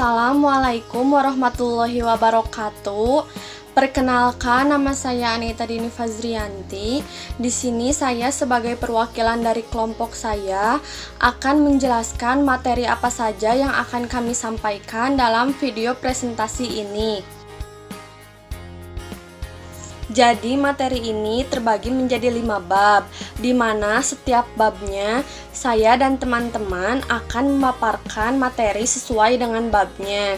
Assalamualaikum warahmatullahi wabarakatuh. Perkenalkan, nama saya Anita Dini Fazrianti. Di sini saya sebagai perwakilan dari kelompok saya akan menjelaskan materi apa saja yang akan kami sampaikan dalam video presentasi ini. Jadi materi ini terbagi menjadi 5 bab, di mana setiap babnya saya dan teman-teman akan memaparkan materi sesuai dengan babnya.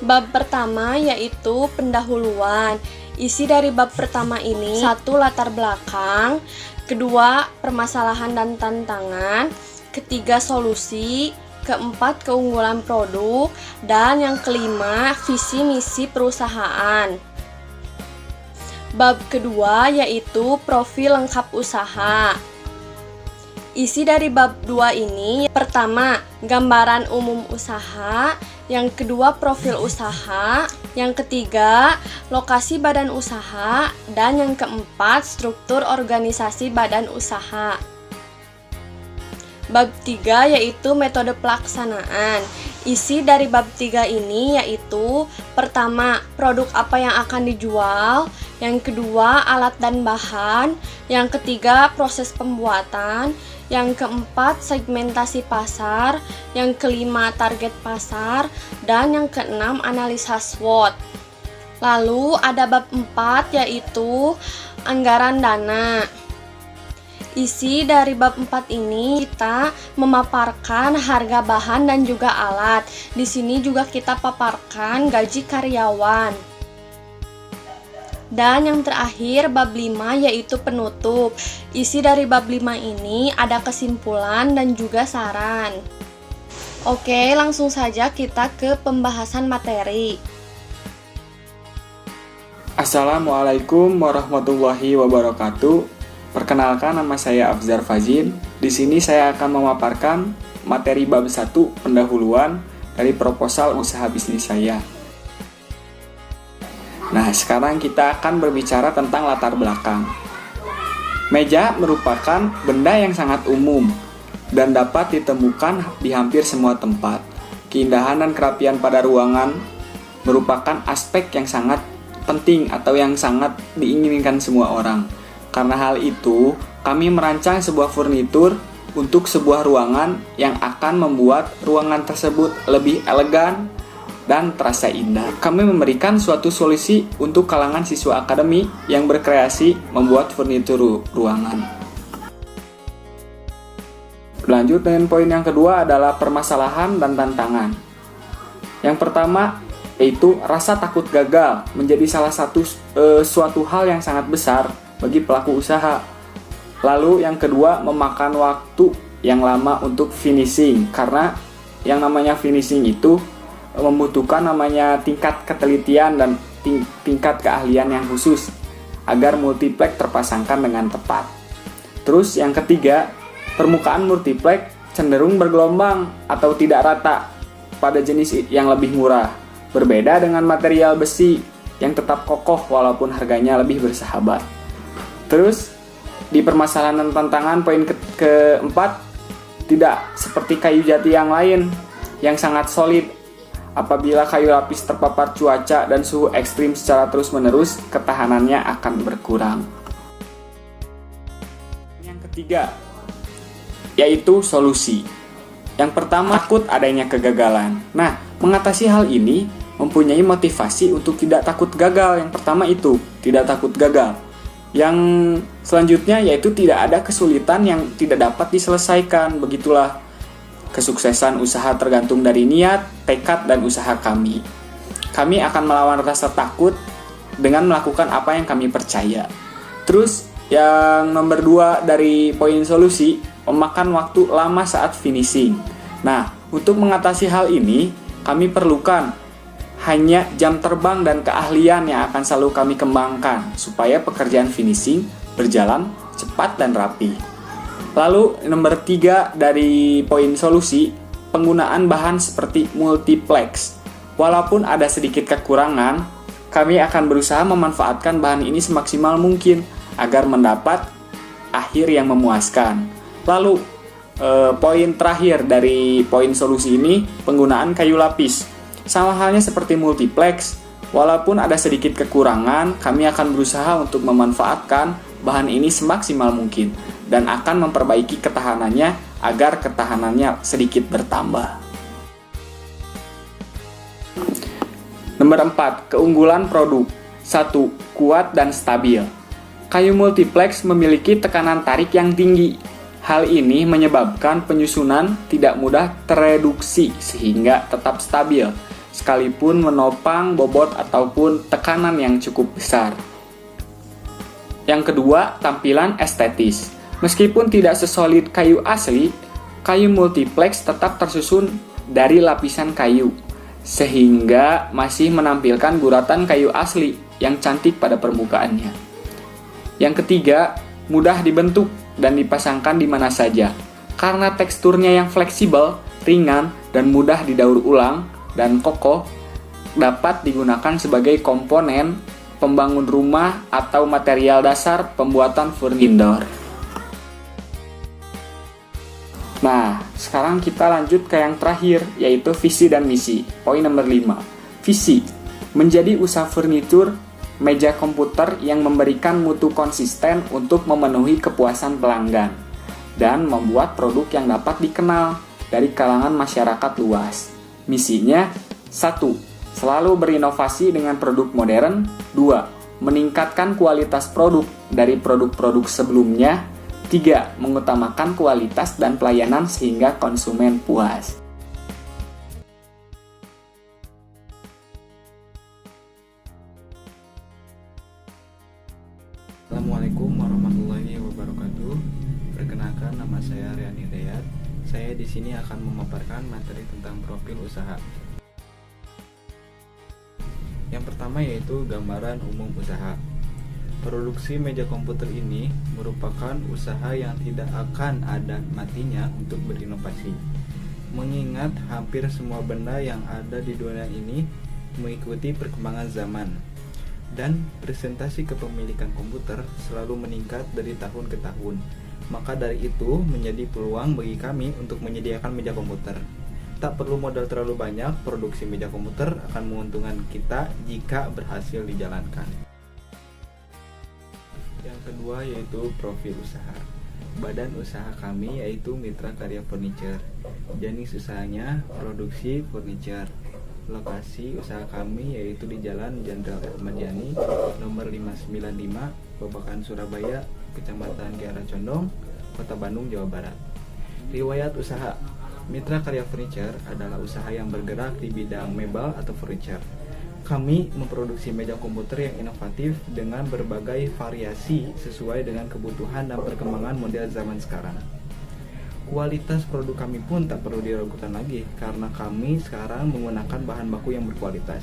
Bab pertama yaitu pendahuluan. Isi dari bab pertama ini: 1. Latar belakang, 2. Permasalahan dan tantangan, 3. Solusi, 4. Keunggulan produk, dan yang kelima, visi misi perusahaan. Bab kedua yaitu profil lengkap usaha. Isi dari bab 2 ini: pertama, gambaran umum usaha, yang kedua, profil usaha, yang ketiga, lokasi badan usaha, dan yang keempat, struktur organisasi badan usaha. Bab 3 yaitu metode pelaksanaan. Isi dari bab 3 ini yaitu: pertama, produk apa yang akan dijual, yang kedua, alat dan bahan, yang ketiga, proses pembuatan, yang keempat, segmentasi pasar, yang kelima, target pasar, dan yang keenam, analisa SWOT. Lalu ada bab 4 yaitu anggaran dana. Isi dari bab 4 ini kita memaparkan harga bahan dan juga alat. Di sini juga kita paparkan gaji karyawan. Dan yang terakhir bab 5 yaitu penutup. Isi dari bab 5 ini ada kesimpulan dan juga saran. Oke, langsung saja kita ke pembahasan materi. Assalamualaikum warahmatullahi wabarakatuh. Perkenalkan, nama saya Afzar Fazil. Di sini saya akan memaparkan materi bab 1 pendahuluan dari proposal usaha bisnis saya. Nah, sekarang kita akan berbicara tentang latar belakang. Meja merupakan benda yang sangat umum dan dapat ditemukan di hampir semua tempat. Keindahan dan kerapian pada ruangan merupakan aspek yang sangat penting atau yang sangat diinginkan semua orang. Karena hal itu, kami merancang sebuah furnitur untuk sebuah ruangan yang akan membuat ruangan tersebut lebih elegan dan terasa indah. Kami memberikan suatu solusi untuk kalangan siswa akademi yang berkreasi membuat furnitur ruangan. Lanjut dengan poin yang kedua adalah permasalahan dan tantangan. Yang pertama yaitu rasa takut gagal menjadi salah satu suatu hal yang sangat besar bagi pelaku usaha. Lalu yang kedua, memakan waktu yang lama untuk finishing, karena yang namanya finishing itu membutuhkan namanya tingkat ketelitian dan tingkat keahlian yang khusus agar multiplex terpasangkan dengan tepat. Terus yang ketiga, permukaan multiplex cenderung bergelombang atau tidak rata pada jenis yang lebih murah, berbeda dengan material besi yang tetap kokoh walaupun harganya lebih bersahabat. Terus di permasalahan dan tantangan poin keempat, tidak seperti kayu jati yang lain yang sangat solid. Apabila kayu lapis terpapar cuaca dan suhu ekstrim secara terus-menerus, ketahanannya akan berkurang. Yang ketiga yaitu solusi. Yang pertama, takut adanya kegagalan. Nah, mengatasi hal ini mempunyai motivasi untuk tidak takut gagal. Yang pertama itu tidak takut gagal. Yang selanjutnya yaitu tidak ada kesulitan yang tidak dapat diselesaikan. Begitulah, kesuksesan usaha tergantung dari niat, tekad, dan usaha kami. Kami akan melawan rasa takut dengan melakukan apa yang kami percaya. Terus yang nomor 2 dari poin solusi, memakan waktu lama saat finishing. Nah, untuk mengatasi hal ini, kami perlukan hanya jam terbang dan keahlian yang akan selalu kami kembangkan supaya pekerjaan finishing berjalan cepat dan rapi. Lalu nomor 3 dari poin solusi, penggunaan bahan seperti multiplex. Walaupun ada sedikit kekurangan, kami akan berusaha memanfaatkan bahan ini semaksimal mungkin agar mendapat akhir yang memuaskan. Lalu Poin terakhir dari poin solusi ini, penggunaan kayu lapis. Sama halnya seperti multiplex, walaupun ada sedikit kekurangan, kami akan berusaha untuk memanfaatkan bahan ini semaksimal mungkin dan akan memperbaiki ketahanannya agar ketahanannya sedikit bertambah. Nomor 4, keunggulan produk. 1. Kuat dan stabil. Kayu multiplex memiliki tekanan tarik yang tinggi. Hal ini menyebabkan penyusunan tidak mudah tereduksi sehingga tetap stabil, sekalipun menopang bobot ataupun tekanan yang cukup besar. Yang kedua, tampilan estetis. Meskipun tidak sesolid kayu asli, kayu multiplex tetap tersusun dari lapisan kayu, sehingga masih menampilkan guratan kayu asli yang cantik pada permukaannya. Yang ketiga, mudah dibentuk dan dipasangkan di mana saja. Karena teksturnya yang fleksibel, ringan, dan mudah didaur ulang dan kokoh, dapat digunakan sebagai komponen pembangun rumah atau material dasar pembuatan furnitur. Nah, sekarang kita lanjut ke yang terakhir, yaitu visi dan misi. Poin nomor 5. Visi, menjadi usaha furnitur meja komputer yang memberikan mutu konsisten untuk memenuhi kepuasan pelanggan dan membuat produk yang dapat dikenal dari kalangan masyarakat luas. Misinya, 1. Selalu berinovasi dengan produk modern. 2. Meningkatkan kualitas produk dari produk-produk sebelumnya. 3. Mengutamakan kualitas dan pelayanan sehingga konsumen puas. Assalamualaikum warahmatullahi wabarakatuh. Perkenalkan, nama saya Rian Hidayat. Saya di sini akan memaparkan materi tentang profil usaha. Yang pertama yaitu gambaran umum usaha. Produksi meja komputer ini merupakan usaha yang tidak akan ada matinya untuk berinovasi. Mengingat hampir semua benda yang ada di dunia ini mengikuti perkembangan zaman. Dan presentasi kepemilikan komputer selalu meningkat dari tahun ke tahun. Maka dari itu menjadi peluang bagi kami untuk menyediakan meja komputer. Tak perlu modal terlalu banyak, produksi meja komputer akan menguntungkan kita jika berhasil dijalankan. Yang kedua yaitu profil usaha. Badan usaha kami yaitu Mitra Karya Furniture. Jenis usahanya produksi furniture. Lokasi usaha kami yaitu di Jalan Jenderal Ahmad Yani nomor 595, Babakan, Surabaya, Kecamatan Kiara Condong, Kota Bandung, Jawa Barat. Riwayat usaha. Mitra Karya Furniture adalah usaha yang bergerak di bidang mebel atau furniture. Kami memproduksi meja komputer yang inovatif dengan berbagai variasi sesuai dengan kebutuhan dan perkembangan model zaman sekarang. Kualitas produk kami pun tak perlu diragukan lagi karena kami sekarang menggunakan bahan baku yang berkualitas.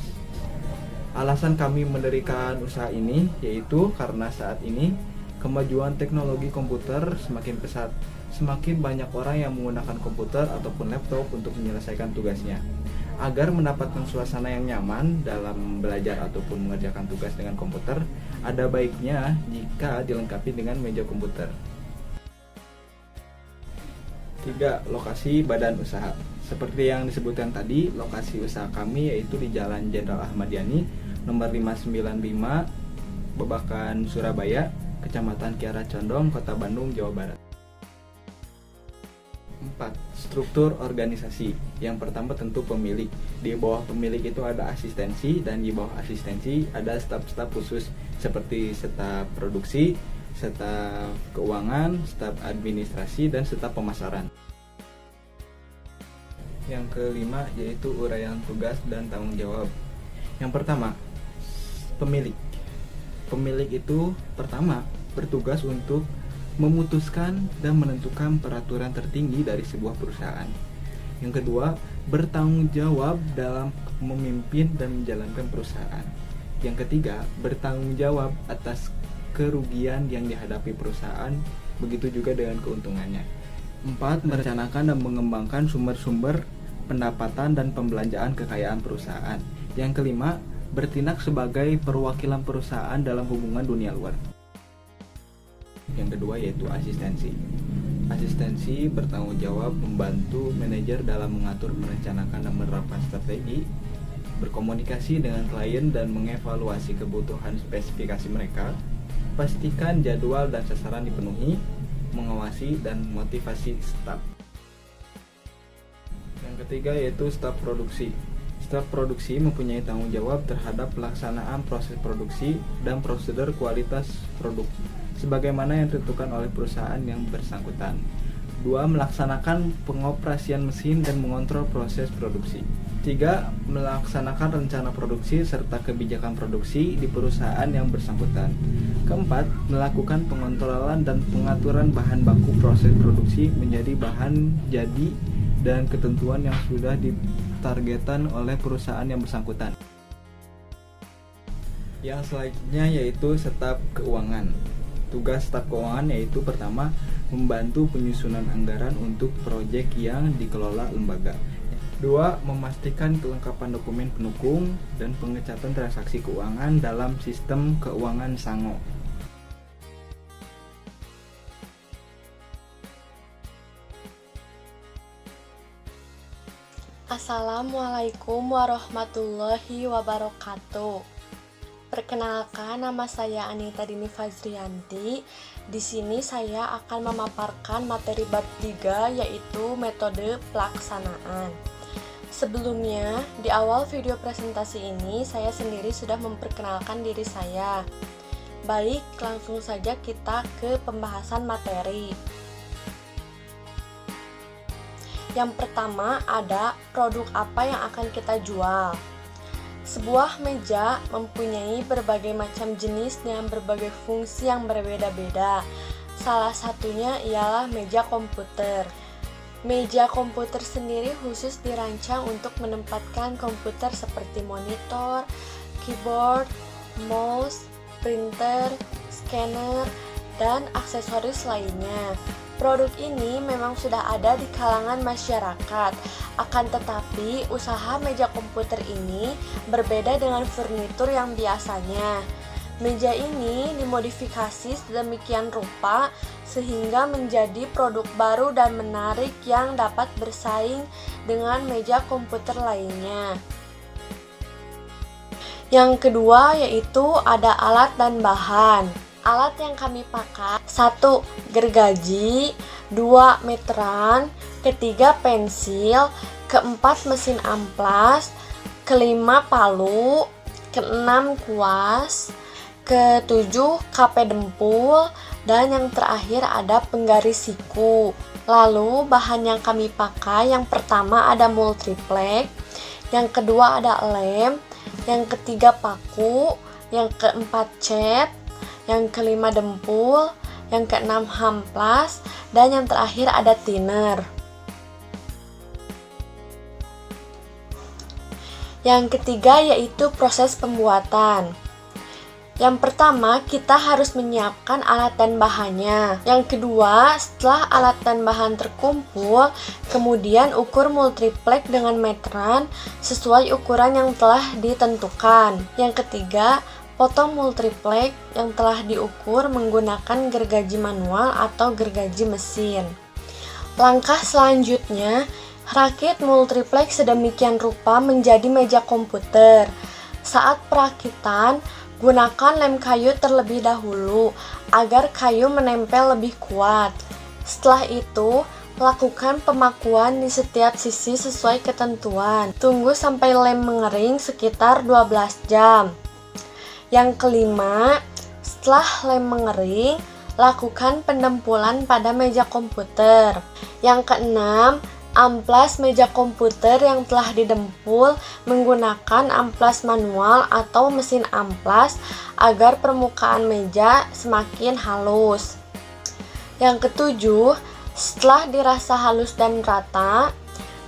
Alasan kami mendirikan usaha ini yaitu karena saat ini kemajuan teknologi komputer semakin pesat. Semakin banyak orang yang menggunakan komputer ataupun laptop untuk menyelesaikan tugasnya. Agar mendapatkan suasana yang nyaman dalam belajar ataupun mengerjakan tugas dengan komputer, ada baiknya jika dilengkapi dengan meja komputer. 3. Lokasi badan usaha. Seperti yang disebutkan tadi, lokasi usaha kami yaitu di Jalan Jenderal Ahmad Yani nomor 595, Babakan, Surabaya, Kecamatan Kiara Condong, Kota Bandung, Jawa Barat. 4. Struktur organisasi. Yang pertama tentu pemilik. Di bawah pemilik itu ada asistensi, dan di bawah asistensi ada staf-staf khusus seperti staf produksi, staf keuangan, staf administrasi, dan staf pemasaran. Yang kelima yaitu uraian tugas dan tanggung jawab. Yang pertama, pemilik. Pemilik itu pertama bertugas untuk memutuskan dan menentukan peraturan tertinggi dari sebuah perusahaan. Yang kedua, bertanggung jawab dalam memimpin dan menjalankan perusahaan. Yang ketiga, bertanggung jawab atas kerugian yang dihadapi perusahaan, begitu juga dengan keuntungannya. 4. Merencanakan dan mengembangkan sumber-sumber pendapatan dan pembelanjaan kekayaan perusahaan. Yang kelima, bertindak sebagai perwakilan perusahaan dalam hubungan dunia luar. Yang kedua yaitu asistensi. Asistensi bertanggung jawab membantu manajer dalam mengatur, merencanakan, dan menerapkan strategi, berkomunikasi dengan klien dan mengevaluasi kebutuhan spesifikasi mereka, pastikan jadwal dan sasaran dipenuhi, mengawasi dan motivasi staf. Yang ketiga yaitu staf produksi. Staf produksi mempunyai tanggung jawab terhadap pelaksanaan proses produksi dan prosedur kualitas produk sebagaimana yang ditentukan oleh perusahaan yang bersangkutan. 2. Melaksanakan pengoperasian mesin dan mengontrol proses produksi. 3. Melaksanakan rencana produksi serta kebijakan produksi di perusahaan yang bersangkutan. 4. Melakukan pengontrolan dan pengaturan bahan baku proses produksi menjadi bahan jadi dan ketentuan yang sudah ditargetkan oleh perusahaan yang bersangkutan. Yang selanjutnya yaitu staf keuangan. Tugas staf keuangan yaitu pertama, membantu penyusunan anggaran untuk proyek yang dikelola lembaga. 2. Memastikan kelengkapan dokumen pendukung dan pengecatan transaksi keuangan dalam sistem keuangan Sango. Assalamualaikum warahmatullahi wabarakatuh. Perkenalkan, nama saya Anita Dini Fazrianti. Di sini saya akan memaparkan materi bab 3 yaitu metode pelaksanaan. Sebelumnya, di awal video presentasi ini saya sendiri sudah memperkenalkan diri saya. Baik, langsung saja kita ke pembahasan materi. Yang pertama ada produk apa yang akan kita jual. Sebuah meja mempunyai berbagai macam jenis dengan berbagai fungsi yang berbeda-beda. Salah satunya ialah meja komputer. Meja komputer sendiri khusus dirancang untuk menempatkan komputer seperti monitor, keyboard, mouse, printer, scanner, dan aksesoris lainnya. Produk ini memang sudah ada di kalangan masyarakat, akan tetapi usaha meja komputer ini berbeda dengan furnitur yang biasanya. Meja ini dimodifikasi sedemikian rupa sehingga menjadi produk baru dan menarik yang dapat bersaing dengan meja komputer lainnya. Yang kedua yaitu ada alat dan bahan. Alat yang kami pakai 1. Gergaji, 2. meteran, 3. pensil, 4. mesin amplas, 5. palu, 6. kuas, 7. kape dempul, dan yang terakhir ada penggaris siku. Lalu bahan yang kami pakai yang pertama ada multiplek, yang kedua ada lem, yang ketiga paku, yang keempat cat, yang kelima dempul, yang keenam hamplas, dan yang terakhir ada thinner. Yang ketiga yaitu proses pembuatan. Yang pertama, kita harus menyiapkan alat dan bahannya. Yang kedua, setelah alat dan bahan terkumpul, kemudian ukur multiplek dengan meteran sesuai ukuran yang telah ditentukan. Yang ketiga, potong multiplek yang telah diukur menggunakan gergaji manual atau gergaji mesin. Langkah selanjutnya, rakit multiplek sedemikian rupa menjadi meja komputer. Saat perakitan, gunakan lem kayu terlebih dahulu agar kayu menempel lebih kuat. Setelah itu, lakukan pemakuan di setiap sisi sesuai ketentuan. Tunggu sampai lem mengering sekitar 12 jam. Yang kelima, setelah lem mengering, lakukan pendempulan pada meja komputer. Yang keenam, amplas meja komputer yang telah didempul menggunakan amplas manual atau mesin amplas agar permukaan meja semakin halus. Yang ketujuh, setelah dirasa halus dan rata,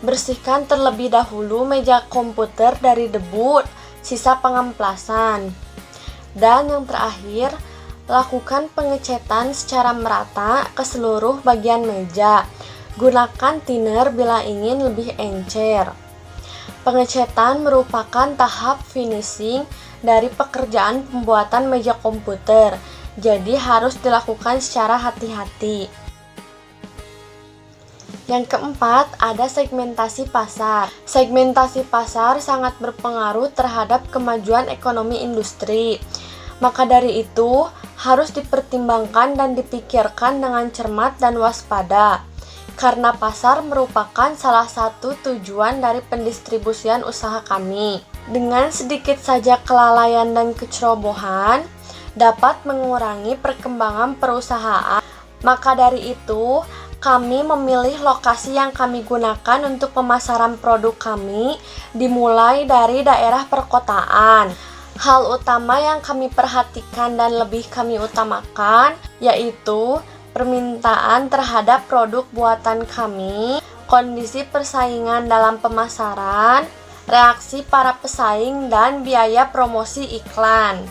bersihkan terlebih dahulu meja komputer dari debu sisa pengamplasan. Dan yang terakhir, lakukan pengecetan secara merata ke seluruh bagian meja. Gunakan thinner bila ingin lebih encer. Pengecetan merupakan tahap finishing dari pekerjaan pembuatan meja komputer, jadi harus dilakukan secara hati-hati. Yang keempat, ada segmentasi pasar. Segmentasi pasar sangat berpengaruh terhadap kemajuan ekonomi industri. Maka dari itu, harus dipertimbangkan dan dipikirkan dengan cermat dan waspada. Karena pasar merupakan salah satu tujuan dari pendistribusian usaha kami. Dengan sedikit saja kelalaian dan kecerobohan, dapat mengurangi perkembangan perusahaan. Maka dari itu, kami memilih lokasi yang kami gunakan untuk pemasaran produk kami dimulai dari daerah perkotaan. Hal utama yang kami perhatikan dan lebih kami utamakan yaitu permintaan terhadap produk buatan kami, kondisi persaingan dalam pemasaran, reaksi para pesaing, dan biaya promosi iklan.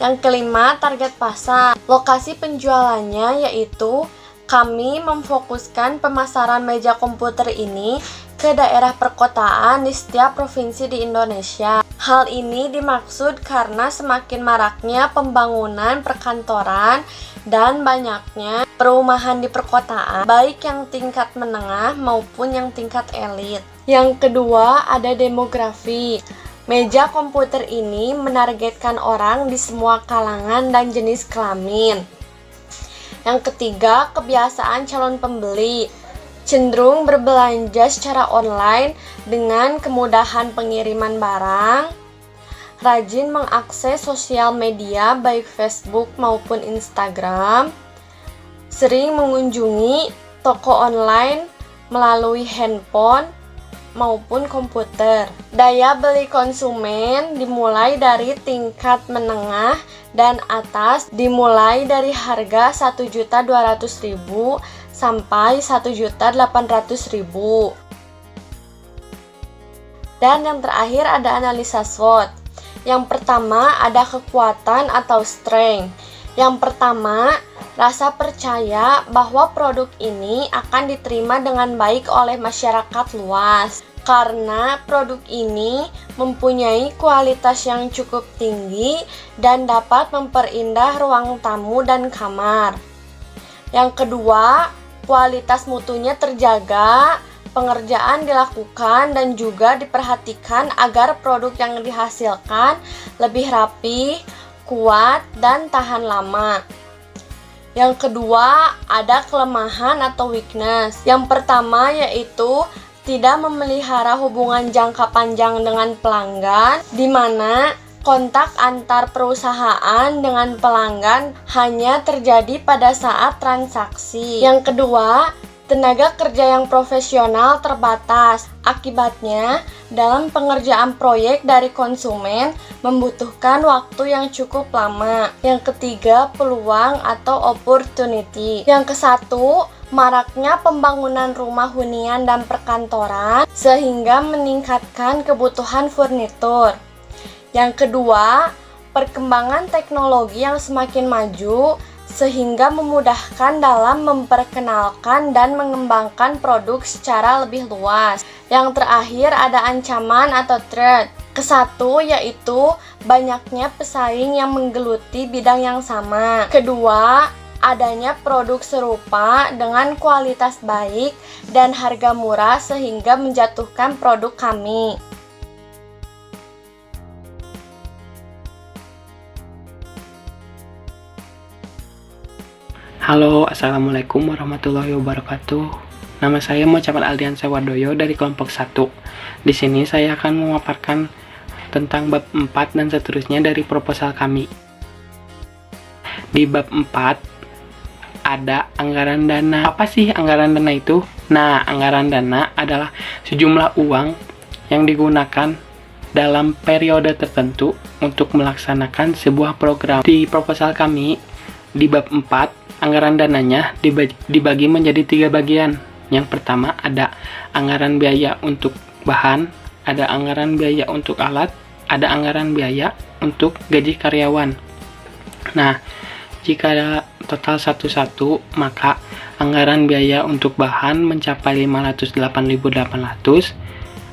Yang kelima, target pasar. Lokasi penjualannya yaitu kami memfokuskan pemasaran meja komputer ini ke daerah perkotaan di setiap provinsi di Indonesia. Hal ini dimaksud karena semakin maraknya pembangunan perkantoran dan banyaknya perumahan di perkotaan, baik yang tingkat menengah maupun yang tingkat elit. Yang kedua, ada demografi. Meja komputer ini menargetkan orang di semua kalangan dan jenis kelamin. Yang ketiga, kebiasaan calon pembeli. Cenderung berbelanja secara online dengan kemudahan pengiriman barang, rajin mengakses sosial media baik Facebook maupun Instagram, sering mengunjungi toko online melalui handphone maupun komputer. Daya beli konsumen dimulai dari tingkat menengah dan atas, dimulai dari harga Rp1.200.000 sampai Rp1.800.000. Dan yang terakhir ada analisa SWOT. Yang pertama ada kekuatan atau strength. Yang pertama, rasa percaya bahwa produk ini akan diterima dengan baik oleh masyarakat luas karena produk ini mempunyai kualitas yang cukup tinggi dan dapat memperindah ruang tamu dan kamar. Yang kedua, kualitas mutunya terjaga, pengerjaan dilakukan dan juga diperhatikan agar produk yang dihasilkan lebih rapi, kuat, dan tahan lama. Yang kedua, ada kelemahan atau weakness. Yang pertama yaitu tidak memelihara hubungan jangka panjang dengan pelanggan, di mana kontak antar perusahaan dengan pelanggan hanya terjadi pada saat transaksi. Yang kedua, tenaga kerja yang profesional terbatas. Akibatnya, dalam pengerjaan proyek dari konsumen membutuhkan waktu yang cukup lama. Yang ketiga, peluang atau opportunity. Yang kesatu, maraknya pembangunan rumah hunian dan perkantoran sehingga meningkatkan kebutuhan furnitur. Yang kedua, perkembangan teknologi yang semakin maju sehingga memudahkan dalam memperkenalkan dan mengembangkan produk secara lebih luas. Yang terakhir ada ancaman atau threat. Kesatu yaitu banyaknya pesaing yang menggeluti bidang yang sama. Kedua, adanya produk serupa dengan kualitas baik dan harga murah sehingga menjatuhkan produk kami. Halo, assalamualaikum warahmatullahi wabarakatuh. Nama saya Muhammad Aldian Sawardoyo dari kelompok 1. Di sini saya akan memaparkan tentang bab 4 dan seterusnya dari proposal kami. Di bab 4 ada anggaran dana. Apa sih anggaran dana itu? Nah, anggaran dana adalah sejumlah uang yang digunakan dalam periode tertentu untuk melaksanakan sebuah program. Di proposal kami, di bab 4, anggaran dananya dibagi menjadi 3 bagian. Yang pertama ada anggaran biaya untuk bahan, ada anggaran biaya untuk alat, ada anggaran biaya untuk gaji karyawan. Nah, jika ada total satu-satu, maka anggaran biaya untuk bahan mencapai 508.800,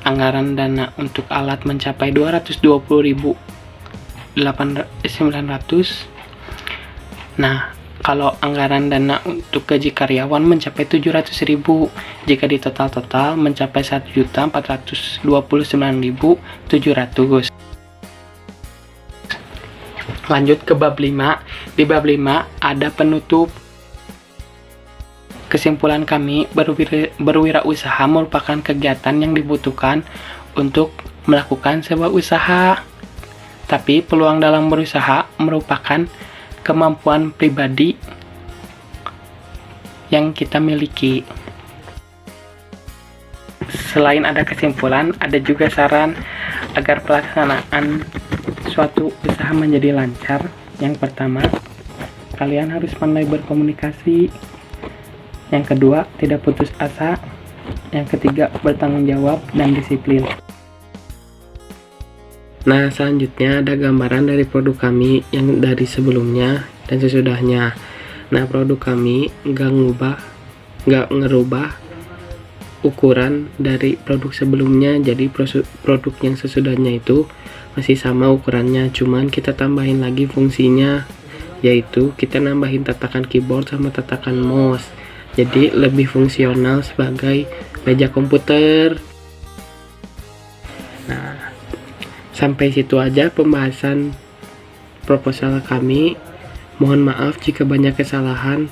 anggaran dana untuk alat mencapai 220.900. Nah, kalau anggaran dana untuk gaji karyawan mencapai 700.000, jika di total mencapai 1.429.700. Lanjut ke bab 5. Di bab 5 ada penutup. Kesimpulan kami, berwirausaha merupakan kegiatan yang dibutuhkan untuk melakukan sebuah usaha. Tapi peluang dalam berusaha merupakan kemampuan pribadi yang kita miliki. Selain ada kesimpulan, ada juga saran agar pelaksanaan suatu usaha menjadi lancar. Yang pertama, kalian harus pandai berkomunikasi. Yang kedua, tidak putus asa. Yang ketiga, bertanggung jawab dan disiplin. Nah, selanjutnya ada gambaran dari produk kami yang dari sebelumnya dan sesudahnya. Nah, produk kami nggak ngerubah ukuran dari produk sebelumnya, jadi produk yang sesudahnya itu masih sama ukurannya, cuman kita tambahin lagi fungsinya, yaitu kita nambahin tatakan keyboard sama tatakan mouse, jadi lebih fungsional sebagai meja komputer. Nah, sampai situ aja pembahasan proposal kami. Mohon maaf jika banyak kesalahan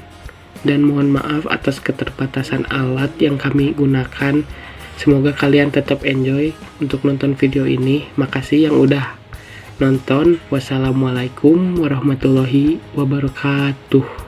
dan mohon maaf atas keterbatasan alat yang kami gunakan. Semoga kalian tetap enjoy untuk nonton video ini. Makasih yang udah nonton. Wassalamualaikum warahmatullahi wabarakatuh.